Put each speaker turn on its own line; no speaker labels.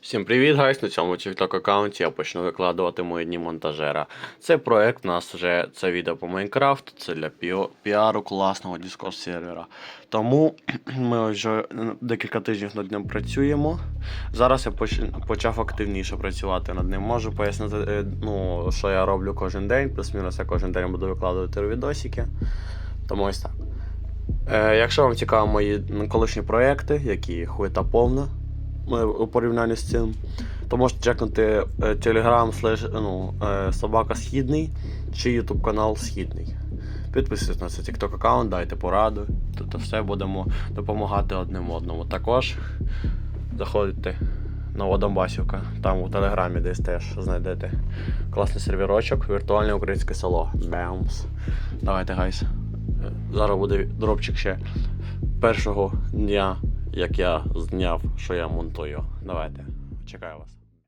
Всім привіт, гайс! На цьому TikTok аккаунті я почну викладувати мої дні монтажера. Цей проект у нас вже це відео по Майнкрафту, це для піару класного Discord сервера. Тому ми вже декілька тижнів над ним працюємо. Зараз я почав активніше працювати над ним. Можу пояснити, що я роблю кожен день, плюс-мінус я кожен день буду викладувати відосики. Тому ось так. Якщо вам цікаві мої колишні проекти, які хуєта повна у порівнянні з цим, то можете чекнути Telegram собака Східний чи YouTube канал Східний. Підписуйтесь на цей TikTok аккаунт, дайте пораду, тобто все будемо допомагати одним одному. Також заходите на Водомбасівка, там у Телеграмі десь теж знайдете класний сервірочок, віртуальне українське село. Бемс. Давайте, гайс. Зараз буде дропчик ще першого дня, як я зняв, що я монтую. Давайте, чекаю вас.